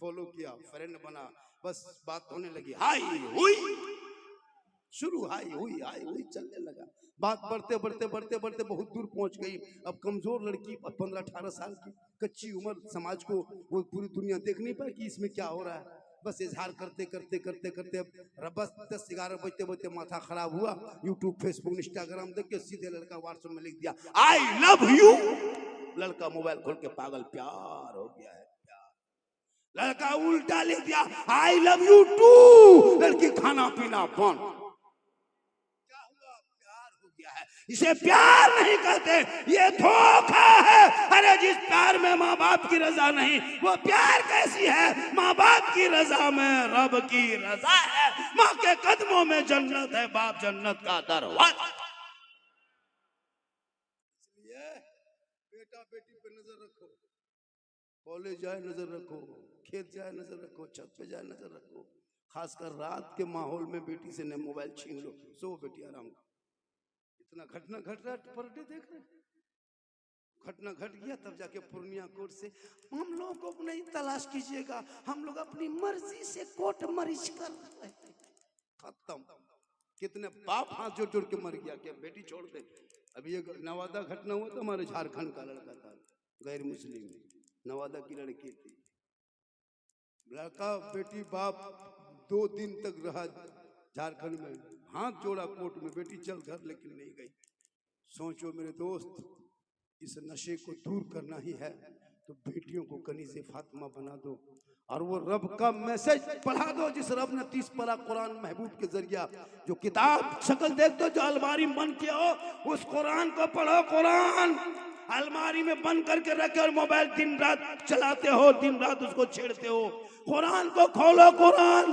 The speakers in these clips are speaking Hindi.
फॉलो किया, फ्रेंड बना, बस बात होने लगी, हाई हुई शुरू, हाई हुई चलने लगा। बात बढ़ते बढ़ते बढ़ते बढ़ते बहुत दूर पहुंच गई। अब कमजोर लड़की 15-18 साल की कच्ची उम्र, समाज को वो पूरी दुनिया देख नहीं पाई कि इसमें क्या हो रहा है। बस इजहार करते करते करते करते अब बस 10-11 बजते बजते माथा खराब हुआ। यूट्यूब, फेसबुक, इंस्टाग्राम देख के सीधे लड़का व्हाट्सएप में लिख दिया आई लव यू। लड़का मोबाइल खोल के पागल, प्यार हो गया है प्यार। लड़का उल्टा लिख दिया आई लव यू टू। लड़की खाना पीना बंद। क्या हुआ? प्यार हो गया है। इसे प्यार नहीं कहते, ये धोखा है। अरे जिस प्यार में माँ बाप की रजा नहीं, वो प्यार कैसी है? माँ बाप की रजा में रब की रजा है। माँ के कदमों में जन्नत है, बाप जन्नत का दरवाजा। इसलिए बेटा बेटी पे नजर रखो, कॉलेज जाए नजर रखो, खेत जाए नजर रखो, छत पे जाए नजर रखो। खासकर रात के माहौल में बेटी से न मोबाइल छीन लो, सो बेटी आराम। इतना घटना घट रहा है पर डे देख रहे, घटना घट गया तब जाके पूर्णिया कोर्ट से हम लोगों को नहीं तलाश कीजिएगा, हम लोग अपनी मर्जी से कोर्ट मरीज कर रहे हैं। खत्म। कितने बाप हाथ जोड़ जोड़ के मर गया कि बेटी छोड़ दे। अभी ये नवादा घटना हुआ तो हमारे झारखंड का लड़का था, गैर मुस्लिम, नवादा की लड़की थी। लड़का बेटी बाप 2 दिन तक रहा झारखंड में, हाथ जोड़ा कोर्ट में, बेटी चल घर, लेकिन नहीं गई। सोचो मेरे दोस्त, इस नशे को दूर करना ही है तो बेटियों को कनीज़े फातिमा बना दो और वो रब का मैसेज पढ़ा दो जिस रब ने 30 पारा कुरान महबूब के जरिया, जो किताब शक्ल देख दो, जो अलमारी बंद किया हो उस कुरान को पढ़ो। कुरान अलमारी में बंद करके रखे और मोबाइल दिन रात चलाते हो, दिन रात उसको छेड़ते हो। कुरान को खोलो। कुरान,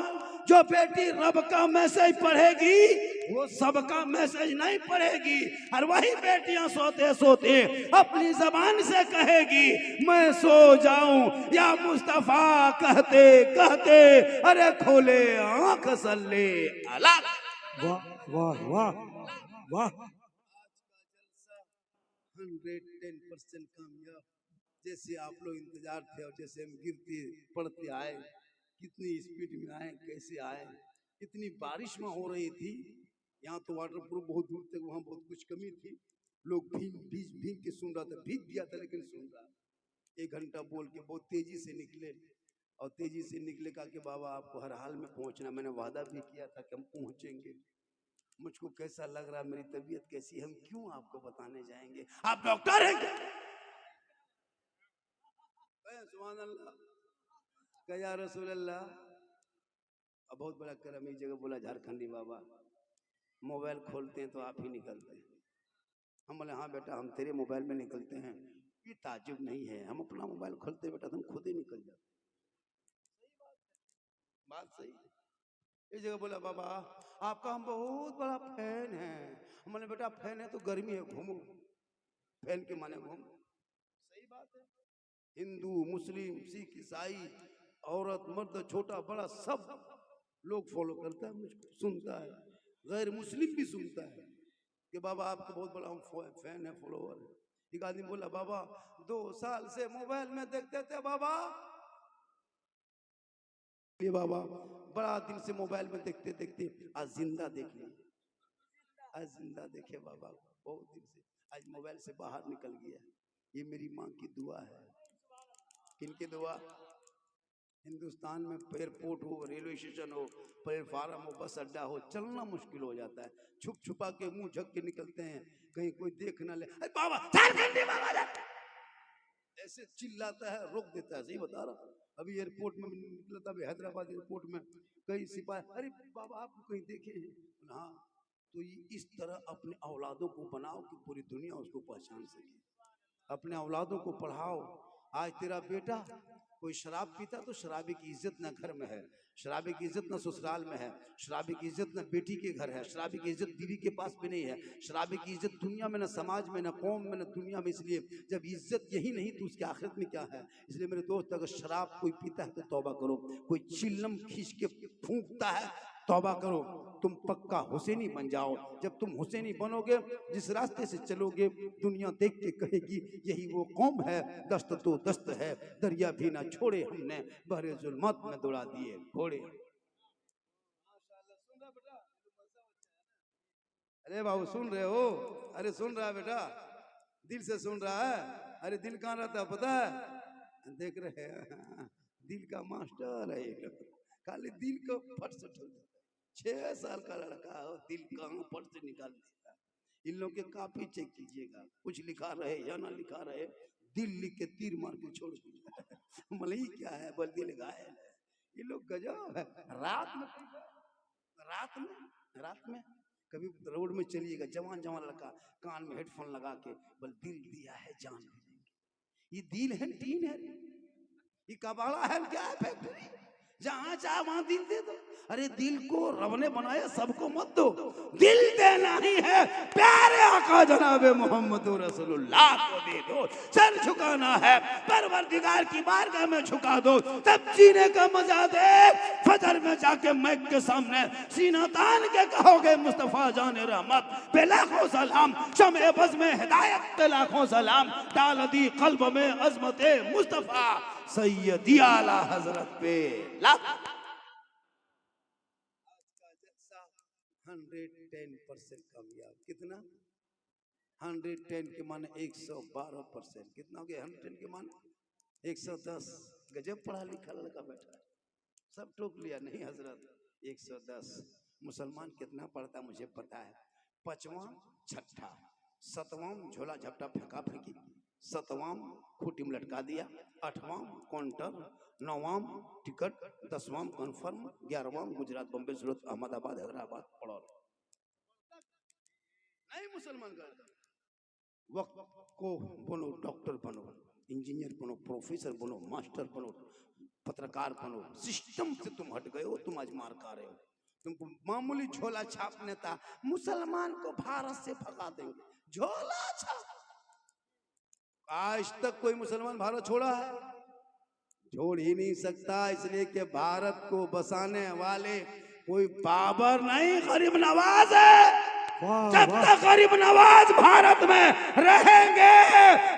जो बेटी रब का मैसेज पढ़ेगी वो सबका मैसेज नहीं पढ़ेगी। और वही बेटियां सोते सोते अपनी जबान से कहेगी मैं सो जाऊं या मुस्तफा कहते कहते अरे खोले आंख सल्ले अला। वाह वाह वाह वाह। 110% कामयाब, जैसे आप लोग इंतजार थे और जैसे हम गिरते पड़ते आए, कितनी स्पीड में आए, कैसे आए। इतनी बारिश में हो रही थी, यहाँ तो वाटर प्रूफ बहुत दूर तक, वहाँ बहुत कुछ कमी थी। लोग भीग भीग भीग के सुन रहा था, भीग गया था लेकिन सुन रहा। 1 घंटा बोल के बहुत तेजी से निकले और तेजी से निकले, कहा कि बाबा आपको हर हाल में पहुंचना, मैंने वादा भी किया था कि हम पहुंचेंगे। मुझको कैसा लग रहा, मेरी तबीयत कैसी, हम क्यों आपको बताने जाएंगे, आप डॉक्टर हैं क्या? सुभान अल्लाह, या रसूल अल्लाह। अब बहुत बड़ा करम, एक जगह बोला झारखंडी बाबा मोबाइल खोलते हैं तो आप ही निकलते हैं। हम बोले हाँ बेटा हम तेरे मोबाइल में निकलते हैं, ये ताजुब नहीं है, हम अपना मोबाइल खोलते बेटा तुम खुद ही निकल जाते। बात सही। इस जगह बोला बाबा आपका हम बहुत बड़ा फैन है। हम बोले बेटा फैन है तो गर्मी है, घूमो, फैन के माने घूमो। सही बात है। हिंदू, मुस्लिम, सिख, ईसाई, औरत, मर्द, छोटा बड़ा सब लोग फॉलो करता है मुझको, सुनता है। गैर मुस्लिम भी सुनता है कि बाबा आपका बहुत बड़ा हम फैन है, फॉलोअर है। एक आदमी बोला बाबा 2 साल से मोबाइल में देखते थे बाबा, ये बाबा बड़ा दिन से मोबाइल में देखते देखते आज जिंदा देख लिया, आज जिंदा देखे बाबा, बहुत दिन से आज मोबाइल से बाहर निकल गया। ये मेरी माँ की दुआ है। किनकी दुआ? हिंदुस्तान में एयरपोर्ट हो, रेलवे स्टेशन हो, प्लेटफार्म हो, बस अड्डा हो, चलना मुश्किल हो जाता है। छुप छुपा के मुंह झक के निकलते हैं, कहीं कोई देख ना ले। अरे बाबा झारखंडी बाबा ऐसे चिल्लाता है, रोक देता है। सही बता रहा। अभी एयरपोर्ट में निकला था, अभी हैदराबाद एयरपोर्ट में कई सिपाही, अरे बाबा आप कहीं देखे हैं? हाँ। तो इस तरह अपने औलादों को बनाओ कि पूरी दुनिया उसको पहचान सके। अपने औलादों को पढ़ाओ। आज तेरा बेटा कोई शराब पीता तो शराबी की इज्जत न घर में है, शराबी की इज्जत न ससुराल में है, शराबी की इज्जत न बेटी के घर है, शराबी की इज्जत बीवी के पास भी नहीं है, शराबी की इज्जत दुनिया में न समाज में न कौम में न दुनिया में। इसलिए जब इज्जत यही नहीं तो उसकी आखिरत में क्या है? इसलिए मेरे दोस्त अगर शराब कोई पीता है तो तौबा करो। कोई चिल्लम खींच के फूंकता है तौबा करो, तुम पक्का हुसैनी बन जाओ। जब तुम हुसैनी बनोगे, जिस रास्ते से चलोगे, दुनिया देख के कहेगी यही वो कौम है, दस्त तो दस्त है, दरिया भी ना छोड़े हमने, बहरे जुल्मत में दौड़ा दिए घोड़े। अरे बाबू सुन रहे हो? अरे सुन रहा है बेटा, दिल से सुन रहा है? अरे दिल कहाँ रहता है पता है? देख रहे हैं, दिल का मास्टर है ये लोग। खाली दिल को फट से ठोक देता है। 6 साल का लड़का हो, दिल कहाँ फट से निकाल देता है। इन लोग के काफी चेक कीजिएगा, कुछ लिखा रहे या ना लिखा रहे, दिल लिख के तीर मार के छोड़ दिया। मलई क्या है, बल दिल घायल है। ये लोग गजब है। रात में कभी रोड में चलिएगा, जवान जवान लड़का कान में हेडफोन लगा के, बल दिल दिया है जान भी देंगे। ये दिल है टीन है, ये कबाड़ा है क्या है फैक्ट्री? जहां चाहे वहां दिल दे दो। अरे दिल को रब ने बनाया, सबको मत दो। दिल देना ही है प्यारे आका जनाबे मोहम्मद रसूलुल्लाह को दे दो। सर झुकाना है परवरदिगार की बारगाह में झुका दो, तब जीने का मजा दे। फजर में जाके मैक के सामने सीना तान के कहोगे मुस्तफा जाने रहमत पे लाखों सलाम, शमे बज़ में हिदायत पे लाखों सलाम, डाल दी कल्ब में अजमते मुस्तफा सैयदी आला हजरत पे लाख। आज का जलसा 110% कामयाब। कितना? 110 के माने 112%। कितना हो गया? 110 के माने 110। गजब पढ़ा लिखा लड़का बैठा है, सब टोक लिया। नहीं हजरत, 110। मुसलमान कितना पढ़ता मुझे पता है। 5वां छठा, 7वां झोला झपटा फेंका फेंकी, 7वां खूटी में लटका दिया, 8वां काउंटर, 9वां टिकट, 10वां कन्फर्म, 11वां गुजरात बम्बई सूरत अहमदाबाद हैदराबाद पड़ोल। नहीं मुसलमान का वक्त को बनो, डॉक्टर बनो, इंजीनियर बनो, प्रोफेसर बनो, मास्टर बनो, पत्रकार बनो। सिस्टम से तुम हट गए हो, तुम आज मार खा रहे हो। तुमको मामूली झोला छाप नेता मुसलमान को भारत से भगा देंगे। झोला छाप, आज तक कोई मुसलमान भारत छोड़ा है? छोड़ ही नहीं सकता, इसलिए कि भारत को बसाने वाले कोई बाबर नहीं, गरीब नवाज है। जब तक गरीब नवाज भारत में रहेंगे,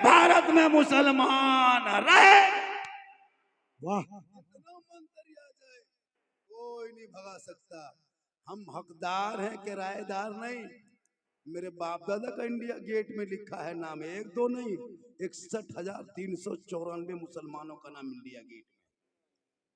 भारत में मुसलमान रहे। वाह, कोई नहीं भगा सकता। हम हकदार हैं, किराएदार नहीं। मेरे बाप दादा का इंडिया गेट में लिखा है नाम, 1 2 नहीं, 61,394 मुसलमानों का नाम इंडिया गेट में।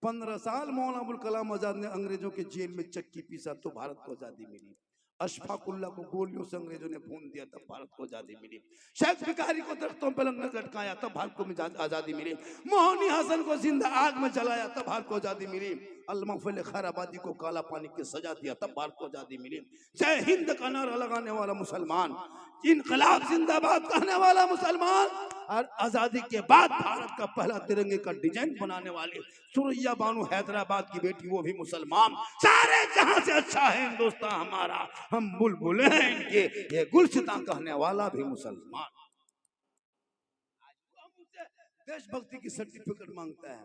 15 साल मौलाना अबुल कलाम आजाद ने अंग्रेजों के जेल में चक्की पीसा तो भारत को आजादी मिली। अशफाकुल्ला को गोलियों से अंग्रेजों ने भून दिया तब भारत को आजादी मिली। शेख भिखारी को दरख्तों पर लटकाया तब भारत को आजादी मिली। मोहनी हसन को जिंदा आग में जलाया तब भारत को आजादी मिली। अल्लामा फजल खैराबादी को काला पानी की सजा दिया तब भारत को आजादी मिली। जय हिंद का नारा लगाने वाला मुसलमान, इनकलाब जिंदाबाद कहने वाला मुसलमान, और आजादी के बाद भारत का पहला तिरंगे का डिजाइन बनाने वाली सुरैया बानू हैदराबाद की बेटी, वो भी मुसलमान। सारे जहां से अच्छा है हिंदुस्तान हमारा, हम बुलबुल हैं इनके, ये गुलसितां कहने वाला भी मुसलमान। देशभक्ति की सर्टिफिकेट मांगता है,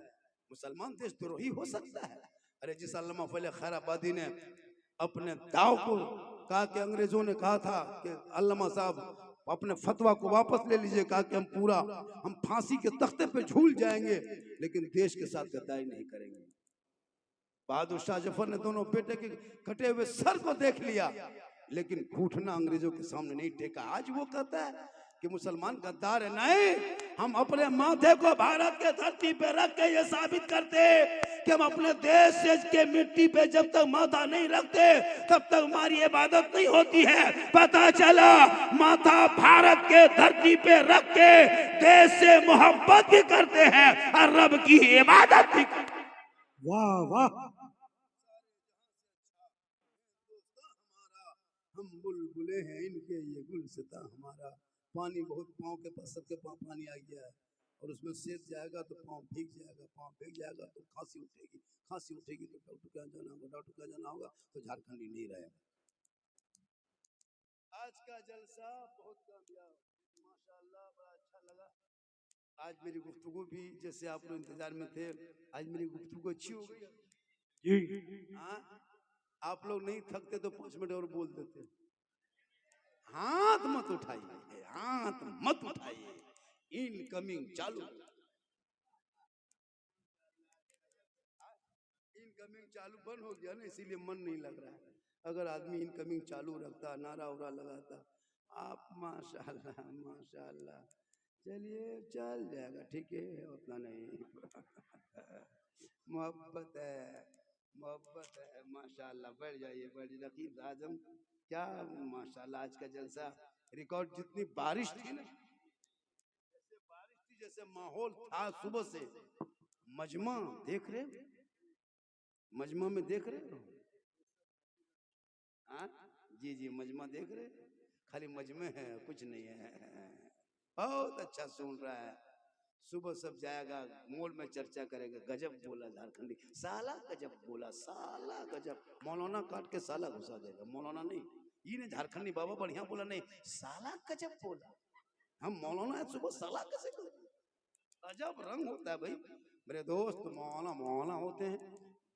मुसलमान देशद्रोही हो सकता है? अरे जिस अल्लामा फजल खैराबादी ने अपने दाव को कहा कि अंग्रेजों ने कहा था कि अल्लामा साहब अपने फतवा को वापस ले लीजिए, कहा कि हम फांसी के तख्ते पे झूल जाएंगे लेकिन देश के साथ गद्दारी नहीं करेंगे। बहादुर शाह जफर ने दोनों बेटे के कटे हुए सर को देख लिया लेकिन घुटना अंग्रेजों के सामने नहीं टेका। आज वो कहता है कि मुसलमान गद्दार है। नहीं, हम अपने माथे को भारत के धरती पे रख के ये साबित करते कि हम अपने देश के मिट्टी पे जब तक माथा नहीं रखते तब तक हमारी इबादत नहीं होती है। पता चला माथा भारत के धरती पे रख के देश से मोहब्बत भी करते हैं और रब की इबादत भी करते हैं। वाह वाह, हम बुलबुले हैं इनके, ये गुलसिता हमारा। पानी बहुत पाँव के पास, सबके पाँव पानी आ गया है और उसमें सेज जाएगा तो पाँव भीग जाएगा, पाँव भीग जाएगा तो खांसी उठेगी, खांसी उठेगी तो डॉक्टर के यहाँ जाना होगा, डॉक्टर के यहाँ जाना होगा तो झारखंडी नहीं रहेगा। आज का जलसा बहुत कामयाब, माशाअल्लाह, बड़ा अच्छा लगा। आज मेरी गुफ्तगू भी जैसे आप लोग इंतजार में थे, आज मेरी गुफ्तगू अच्छी हो गई। जी हाँ, आप लोग नहीं थकते तो 5 मिनट और बोल देते। हाथ मत उठाइए, हाथ मत उठाइए। इनकमिंग चालू, इनकमिंग चालू बंद हो गया ना, इसीलिए मन नहीं लग रहा है। अगर आदमी इनकमिंग चालू रखता, नारा उरा लगाता, आप माशाल्लाह माशाल्लाह, चलिए चल जाएगा, ठीक है, उतना नहीं। मोहब्बत है, मोहब्बत है, माशाल्लाह। बैठ जाइए, बैठ जाइए। रकीब आजम क्या माशाल्लाह, आज का जलसा रिकॉर्ड। जितनी बारिश थी ना, जैसे बारिश थी, जैसे माहौल था सुबह से। मजमा देख रहे हो, मजमा में देख रहे हो? हाँ जी जी, मजमा देख रहे हो? खाली मजमे है, कुछ नहीं है। बहुत अच्छा सुन रहा है। सुबह सब जाएगा मॉल में, चर्चा करेगा, गजब बोला झारखंडी, साला गजब बोला, साला गजब। मौलाना काट के साला घुसा देगा, मौलाना नहीं, ये नहीं झारखंडी बाबा बढ़िया बोला, नहीं, साला गजब बोला। हम मौलाना है, सुबह साला कैसे बोले? अजब रंग होता है भाई। मेरे दोस्त मौलाना मौलाना होते हैं,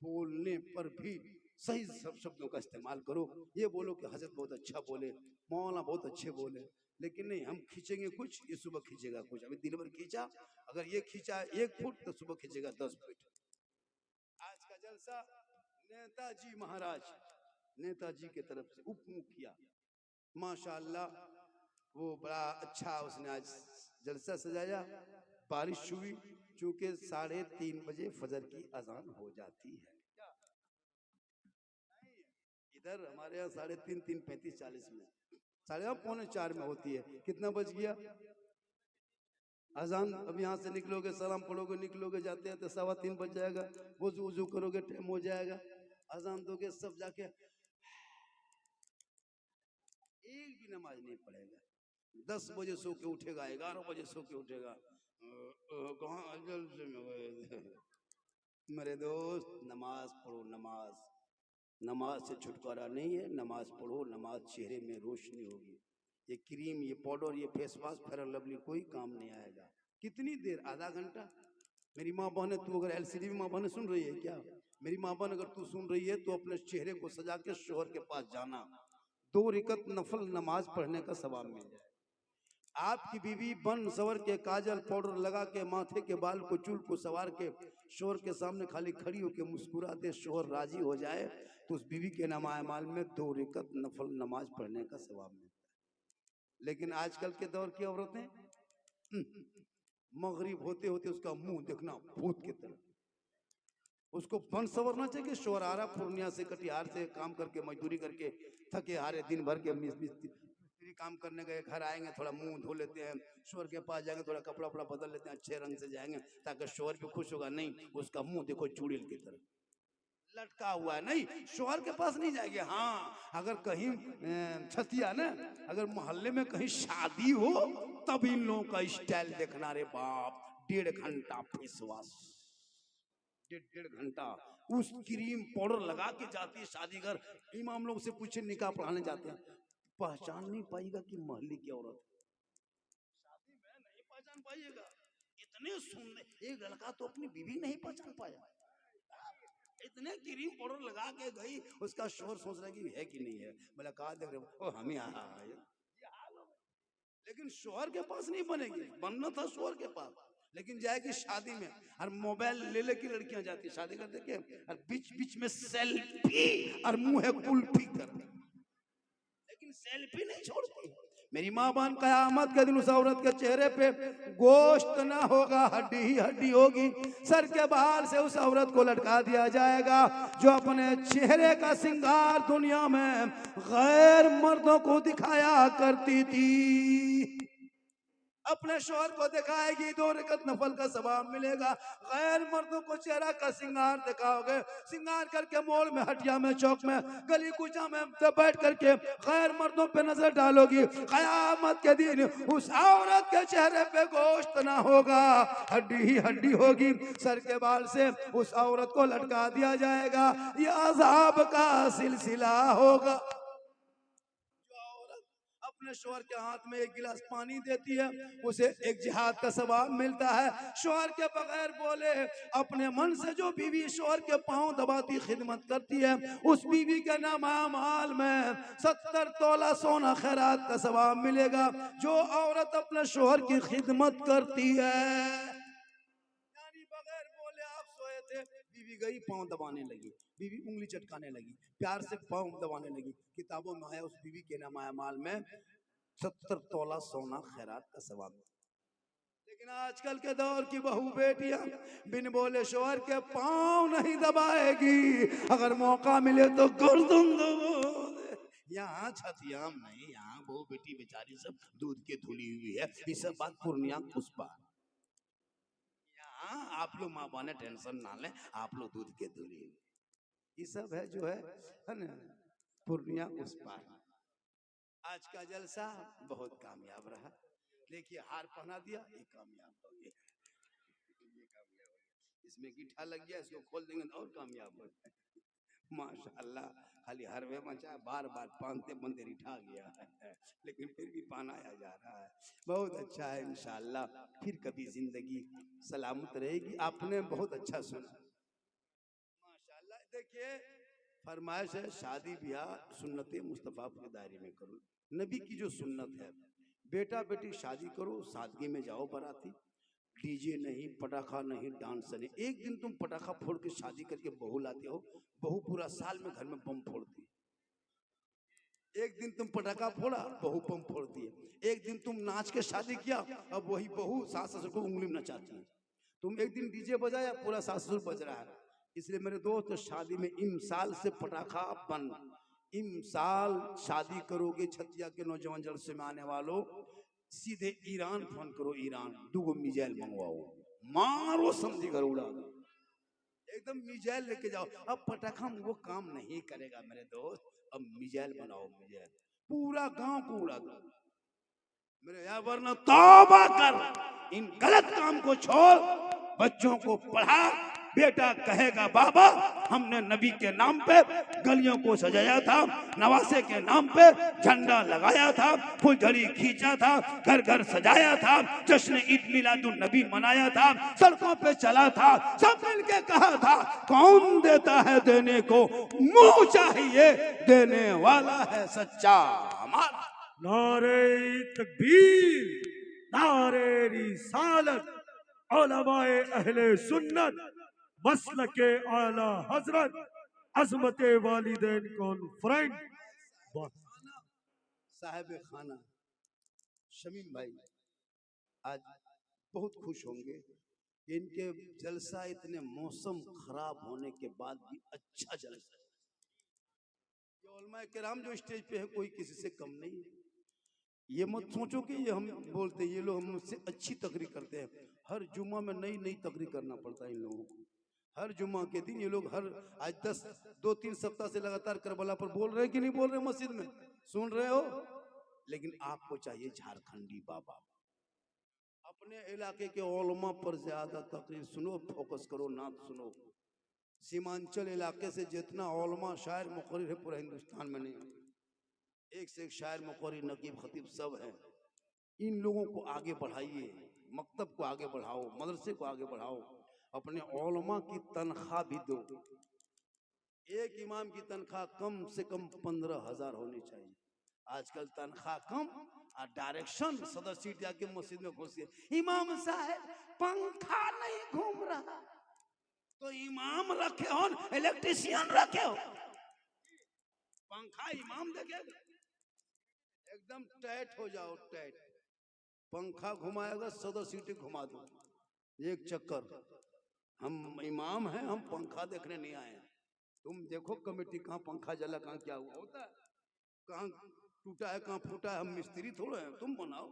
बोलने पर भी सही सब शब्दों का इस्तेमाल करो। ये बोलो कि हजरत बहुत अच्छा बोले, मौलाना बहुत अच्छे बोले, लेकिन नहीं, हम खींचेंगे कुछ, ये सुबह खींचेगा कुछ। अभी दिन भर खींचा, अगर ये खींचा 1 फुट तो सुबह खींचेगा 10 फुट। आज का जलसा नेताजी महाराज, नेताजी के तरफ से उप मुखिया, माशाल्लाह, वो बड़ा अच्छा उसने आज जलसा सजाया। बारिश हुई, चूंकि 3:30 बजे फजर की अजान हो जाती है। इधर हमारे यहाँ 3:30, 3:35, 40 में, 3:45 में होती है। कितना बज गया अजान? अब यहाँ से निकलोगे, सलाम पढ़ोगे, निकलोगे, जाते जाते 3:15 बज जाएगा। वजू वजू करोगे, टाइम हो जाएगा, अजान दोगे, सब जाके एक भी नमाज नहीं पढ़ेगा। 10 बजे सो के उठेगा, 11 बजे सो के उठेगा। कहाँ जलसे में गए? मेरे दोस्त, नमाज पढ़ो, नमाज, नमाज से छुटकारा नहीं है। नमाज पढ़ो, नमाज चेहरे में रोशनी होगी। ये क्रीम, ये पाउडर, ये फेस वॉश, फेयर लवली कोई काम नहीं आएगा। कितनी देर? आधा घंटा। मेरी माँ बहन, तू अगर एलसीडी में माँ बहन सुन रही है क्या? मेरी माँ बहन अगर तू सुन रही है तो अपने चेहरे को सजा के शोहर के पास जाना, 2 रिकत नफल नमाज पढ़ने का सवाब मिल जाए। आपकी बीवी बन सवर के, काजल पाउडर लगा के, माथे के बाल को, चूल को सवार के, शोहर के सामने खाली खड़ी होकर मुस्कुरा दे, शोहर राजी हो जाए, तो उस बीवी के नमाज में 2 रिकत नफल नमाज पढ़ने का सवाब मिलता है। लेकिन आजकल के दौर की औरतें, मगरिब होते होते उसका मुंह देखना भूत की तरह। उसको बन सवरना चाहिए। शोहर आ रहा पूर्णिया से, कटिहार से, काम करके, मजदूरी करके थके हारे, दिन भर के मिस्त्री काम करने गए, घर आएंगे, थोड़ा मुंह धो लेते हैं, शोहर के पास जाएंगे, थोड़ा कपड़ा वपड़ा बदल लेते हैं, अच्छे रंग से जाएंगे, ताकि शोहर भी खुश होगा। नहीं, उसका मुंह देखो चूड़िल की तरह लटका हुआ है। नहीं, शोहर के पास नहीं जाएंगे। हाँ, अगर कहीं छतिया ना, अगर मोहल्ले में कहीं शादी हो, तब इन लोगों का स्टाइल देखना रे बाप। 1.5 घंटा फेस वॉश, 1.5 घंटा उस क्रीम पाउडर लगा के जाती है शादी घर। इमाम लोग से पूछे, निकाह पढ़ाने जाते हैं, पहचान नहीं पाएगा कि मोहल्ले की औरत। शादी में नहीं पहचान पाइएगा। इतने सुंदर एक लड़का तो अपनी बीवी नहीं पहचान पाया, इतने क्रीम पाउडर लगा के गई। उसका शोहर सोच रहा है कि है कि नहीं है। बोला कहा देख रहे हो, हम ही लेकिन शोहर के पास नहीं बनेगी। बनना था शोहर के पास, लेकिन जाएगी शादी में और मोबाइल ले लेके लड़कियां जाती है शादी करते के, और बीच बीच में सेल्फी और मुंह है कुल्फी कर, लेकिन सेल्फी नहीं छोड़ती। मेरी माँ बहन, कयामत के दिन उस औरत के चेहरे पे गोश्त ना होगा, हड्डी ही हड्डी होगी। सर के बाल से उस औरत को लटका दिया जाएगा जो अपने चेहरे का श्रृंगार दुनिया में गैर मर्दों को दिखाया करती थी। अपने शोहर को दिखाएगी, 2 रकत नफल का सवाब मिलेगा। गैर मर्दों को चेहरा का श्रृंगार दिखाओगे, श्रृंगार करके मॉल में, हटिया में, चौक में, गली कूचा में बैठ करके गैर मर्दों पे नजर डालोगी। कयामत के दिन उस औरत के चेहरे पे गोश्त ना होगा, हड्डी ही हड्डी होगी। सर के बाल से उस औरत को लटका दिया जाएगा। यह अज़ाब का सिलसिला होगा। अपने शौहर के हाथ में एक गिलास पानी देती है, उसे एक जिहाद का सवाब मिलता है। शौहर के बगैर बोले अपने मन से जो बीवी शौहर के पांव दबाती खिदमत करती है, उस बीवी के नाम माल में 70 तोला सोना खैरात का सवाब मिलेगा। जो औरत अपने शौहर की खिदमत करती है, यानी बगैर बोले आप सोए थे, बीवी गई पांव दबाने लगी, बीवी उंगली चटकाने लगी, प्यार से पांव दबाने लगी, किताबों में आया उस बीवी के नाम माल में 70 तोला सोना खैरात का सवाब। लेकिन आजकल के दौर की बहू बेटियां बिन बोले शौहर के पांव नहीं दबाएगी, अगर मौका मिले तो गर्दन दबा दे। यहाँ छतियाम नहीं, यहाँ बहू बेटी बेचारी सब दूध के धुली हुई है। ये सब बात पूर्णिया उस पार, यहाँ आप लोग माँ बाने टेंशन ना लें, आप लोग दूध के धुली हुई, ये सब है जो है ना पूर्णिया उस पार। आज का जलसा बहुत कामयाब रहा, देखिए हार पहना दिया, ये कामयाब हो गया, ये कामयाब हो गया, इसमें गिट्ठा लग गया, इसको खोल देंगे तो और कामयाब हो गया। माशाअल्लाह, खाली हरवे मचा, बार बार पानते बंदे रिठा गया है, लेकिन फिर भी पहनाया जा रहा है। बहुत अच्छा है, इंशाअल्लाह फिर कभी जिंदगी सलामत रहेगी। आपने बहुत अच्छा सुना माशाअल्लाह। देखिए फरमाइश है शादी ब्याह सुन्नत मुस्तफ़ा के दायरे में करो, नबी की जो सुन्नत है, बेटा बेटी शादी करो, सादगी में जाओ बाराती, डीजे नहीं, पटाखा नहीं, डांस नहीं। एक दिन तुम पटाखा फोड़ के शादी करके बहू लाते हो, बहू पूरा साल में घर में बम फोड़ती है। एक दिन तुम पटाखा फोड़ा, बहू बम फोड़ती है। एक दिन तुम नाच के शादी किया, अब वही बहू सास ससुर को उंगली में नचाती है। तुम एक दिन डीजे बजाया, पूरा सास ससुर बज रहा है। इसलिए मेरे दोस्त, शादी में इमसाल से पटाखा बंद, इमसाल शादी करोगे छतिया के नौजवान जलसे में आने वालों, सीधे ईरान फोन करो, ईरान 2 मिसाइल मंगवाओ, मारो समझी घर उड़ा दो, एकदम मिसाइल लेके जाओ। अब पटाखा वो काम नहीं करेगा मेरे दोस्त, अब मिसाइल बनाओ, मिसाइल पूरा गांव को उड़ा दो मेरे यहाँ। वरना तौबा कर, इन गलत काम को छोड़, बच्चों को पढ़ा। बेटा कहेगा बाबा हमने नबी के नाम पे गलियों को सजाया था, नवासे के नाम पे झंडा लगाया था, फुलझड़ी खींचा था, घर घर सजाया था, जश्न ईद मिलादुन नबी मनाया था, सड़कों पे चला था, सब मिलके कहा था कौन देता है देने को, मुंह चाहिए देने वाला है सच्चा हमारा। नारे तकबीर, नारे रिसालत, उलमाए अहले सुन्नत, मसलके आला हजरत, अजमत वालिदैन कॉन्फ्रेंस। साहिब खाना शमीम भाई आज बहुत खुश होंगे, इनके जलसा इतने मौसम खराब होने के बाद भी अच्छा जलसा है। ये उलमाए किराम जो स्टेज पे है कोई किसी से कम नहीं है। ये मत सोचो कि ये हम बोलते हैं, ये लोग हमसे अच्छी तकरीर करते हैं। हर जुम्मा में नई नई तकरीर करना पड़ता है इन लोगों को। हर जुम्मा के दिन ये लोग आज 2-3 सप्ताह से लगातार करबला पर बोल रहे हैं कि नहीं बोल रहे, मस्जिद में सुन रहे हो। लेकिन आपको चाहिए झारखंडी बाबा, अपने इलाके के उलमा पर ज्यादा तकरीर सुनो, फोकस करो, नात सुनो। सीमांचल इलाके से जितना उलमा शायर मुकर्रिर है पूरा हिंदुस्तान में नहीं, एक से एक शायर मुकर्रिर नकीब खतीब सब है। इन लोगों को आगे बढ़ाइए, मकतब को आगे बढ़ाओ, मदरसे को आगे बढ़ाओ, अपने उलमा की तनख्वाह भी दो। एक इमाम की तनख्वाह कम से कम 15,000 होनी चाहिए। आजकल तनख्वाह कम और डायरेक्शन सदर सीट जाके मस्जिद में घुसिए, इमाम साहब पंखा नहीं घूम रहा, तो इमाम रखे हो, इलेक्ट्रिशियन रखे हो, पंखा इमाम देखेगा। एकदम टाइट हो जाओ, टाइट, पंखा घुमाएगा, सदर सीटें घुमा दो एक चक्कर। हम इमाम हैं, हम पंखा देखने नहीं आए हैं। तुम देखो कमेटी कहाँ पंखा जला, कहाँ क्या हुआ होता है, कहाँ टूटा है, कहाँ फूटा है, हम मिस्त्री थोड़े हैं, तुम बनाओ।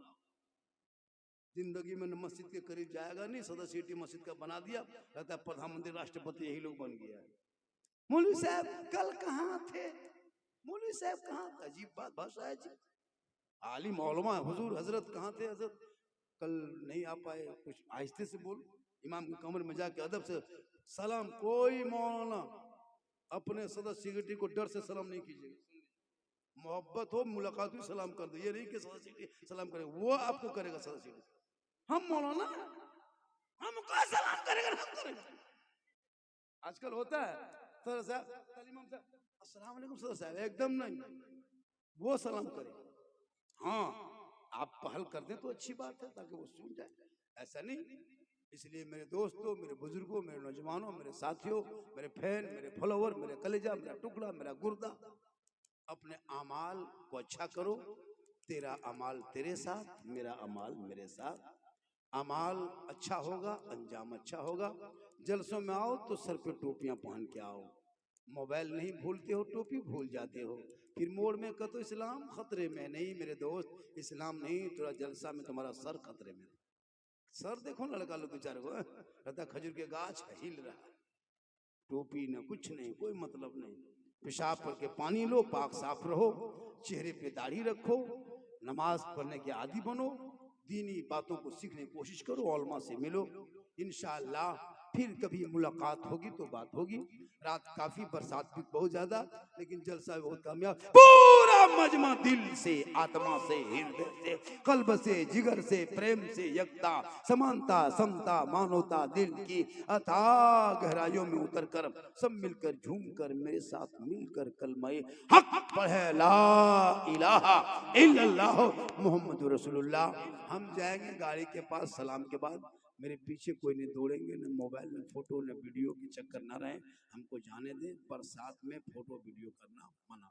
जिंदगी में मस्जिद के करीब जाएगा नहीं, सदर सिटी मस्जिद का बना दिया, कहता है प्रधानमंत्री राष्ट्रपति यही लोग बन गया है। मौलवी साहब कल कहाँ थे, मौलवी साहब कहाँ थे, अजीब बात भाषा है जी। आलिम उलमा हुजूर हजरत कहाँ थे, हजरत कल नहीं आ पाए, कुछ आहिस्ते से बोल। इमाम के कमरे में जाके अदब से सलाम, कोई मौलाना अपने सदर सेक्रेटरी को डर से सलाम नहीं कीजिएगा, मोहब्बत हो, मुलाकात हुई, सलाम कर दो। ये नहीं कि सदा सीढ़ी सलाम करेगा, वो आपको करेगा सदा सीढ़ी। हम मौलाना हमको सलाम करेगा, हम करेंगे। आजकल होता है सर साहब, तालीम साहब, अस्सलाम वालेकुम सर साहब, एकदम नहीं, वो सलाम करे। हाँ, आप पहल कर दें तो अच्छी बात है, ताकि वो सुन जाए, ऐसा नहीं। इसलिए मेरे दोस्तों, मेरे बुजुर्गों, मेरे नौजवानों, मेरे साथियों, मेरे फैन, मेरे फॉलोवर, मेरे कलेजा, मेरा टुकड़ा, मेरा गुर्दा, अपने अमाल को अच्छा करो। तेरा अमाल तेरे साथ, मेरा अमाल मेरे साथ। अमाल अच्छा होगा, अंजाम अच्छा होगा। जलसों में आओ तो सर पे टोपियां पहन के आओ। मोबाइल नहीं भूलते हो, टोपी भूल जाते हो। फिर मोड़ में कह तो इस्लाम खतरे में नहीं मेरे दोस्त, इस्लाम नहीं, थोड़ा जलसा में तुम्हारा सर खतरे में। सर देखो ना, लगा लो दो चार को, रहता खजूर के गाछ है, हिल रहा है, टोपी ना कुछ नहीं, कोई मतलब नहीं। पेशाब करके पानी लो, पाक साफ रहो, चेहरे पे दाढ़ी रखो, नमाज पढ़ने के आदी बनो, दीनी बातों को सीखने की कोशिश करो, औलमा से मिलो। इंशाअल्लाह फिर कभी मुलाकात होगी तो बात होगी। रात काफी, बरसात भी बहुत ज्यादा, लेकिन जलसा बहुत कामयाब। पूरा मजमा दिल से, आत्मा से, हृदय से, कल्ब से, जिगर से, प्रेम से यकता, समानता, समता, मानवता, दिल की अथाह गहराइयों में उतर कर सब मिलकर झूम कर मेरे साथ मिलकर कलमाए हक पढ़े, ला इलाहा इल्लल्लाह मुहम्मदुर रसूलुल्लाह। हम जाएंगे गाड़ी के पास, सलाम के बाद मेरे पीछे कोई नहीं दौड़ेंगे, न मोबाइल में फोटो न वीडियो के चक्कर ना रहे, हमको जाने दें, पर साथ में फोटो वीडियो करना मना।